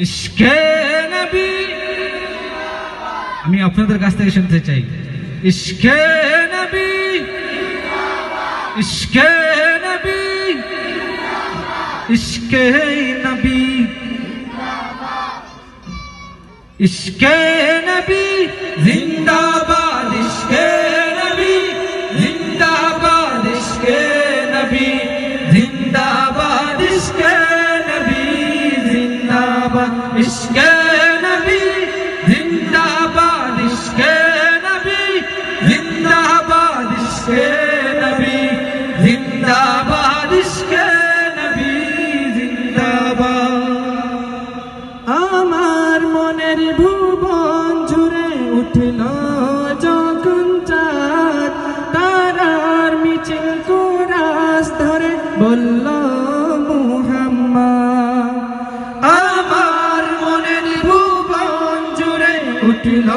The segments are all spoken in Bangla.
ইশকে নবী আমি আপনাদের কাছ থেকে শুনতে চাই। ইশকে নবী, ইশকে নবী, ইশকে নবী, ইশকে নবী জিন্দাবাদ, ইশকে নবী জিন্দাবাদ, ইশকে নবী জিন্দাবাদ, ইশকে নবী জিন্দাবাদ, ইশকে নবী জিন্দাবাদ, ইশকে নবী জিন্দাবাদ, ইশকে নবী জিন্দাবাদ, ইশকে নবী জিন্দাবাদ। আমার মনের ভুবন জুড়ে উঠল যখন চাঁদ, তারার মিছিল কুরাস ধরে বলল মুহাম্মদ। আমার মনের ভুবন জুড়ে উঠল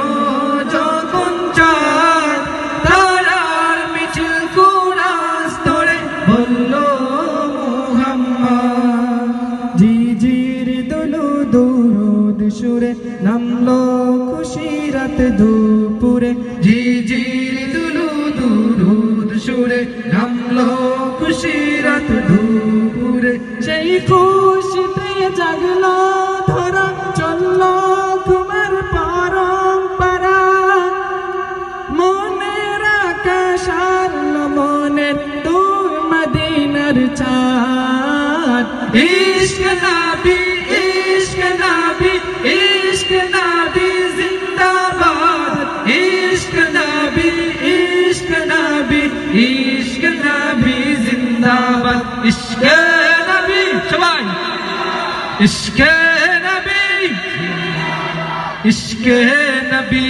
যখন চাঁদ, তারার মিছিল কুরাস ধরে বলল মুহাম্মদ। জিজির দুলু দুরুদ সুরে নামলো খুশিরাত দুপুরে, ঝিঝির দুলু দুরুদ সুরে নামলো খুশিরাত দুপুরে। সেই খুশিতে জাগলো ধরা, চললো তোমার পরম্পরা। মনের আকাশ আলো মনের দূর মদিনার চাঁদ। ইশক নবী, ইশক নবী, ইশক নবী জিন্দাবাদ, ইশক নবী, ইশক নবী, ইশক নবী জিন্দাবাদ, ইশকে নবী সবাই, ইশকে নবী, ইশকে নবী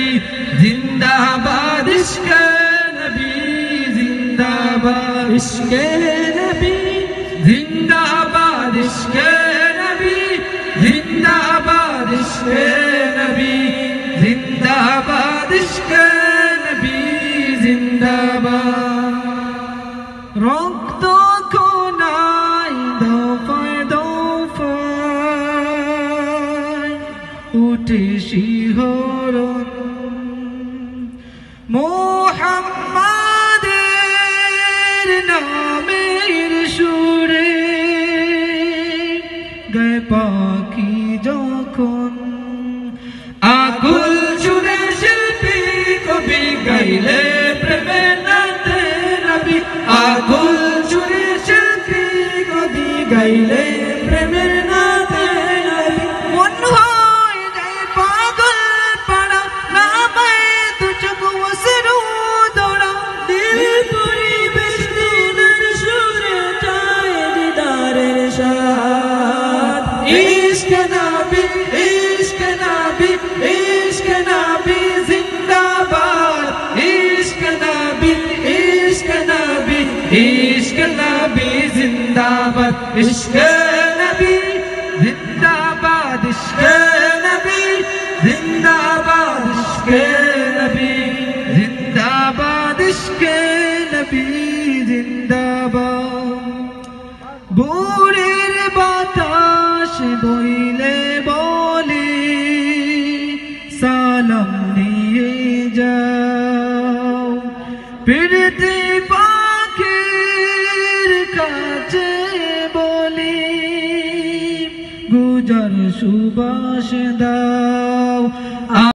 জিন্দাবাদ, ইশকে নবী জিন্দাবাদ, ইশকে নবী জিন্দাবাদ, ইশকে নবী জিন্দাবাদ, ইশকে নবী জিন্দাবাদ, ইশকে নবী জিন্দাবাদ। রক্ত কোনায় দফায় দফায় উঠে শিহরণ, মুহাম্মাদের নামের সুরে গায়ে পাখি যখন। আকুল সুরে শিল্পী কবি গাইলে প্রেমে নাতে নবী, আকুল সুরে শিল্পী কবি গাইলে প্রেমের নাতে নবী। মন হয় যায় পাগল পাড়া, নামে তুঝকো সরু দৌড়া, দিল পরিবেশ দিনের সুরে চায় দিদারের স্বাদ। ইশক নবী, ইশক নবী, ইশক নবী জিন্দাবাদ, ইশক নবী, ইশক নবী, ইশক নবী জিন্দাবাদ, ইশকে নবী জিন্দাবাদ, ইশকে নবী জিন্দাবাদ, ইশকে নবী জিন্দাবাদ, ইশকে নবী জিন্দাবাদ। ভোরের বাতাস বইলে বলে সালাম নিয়ে যাও, ফিরতে পাখির কাছে বলি গুজার সুবাস দাও।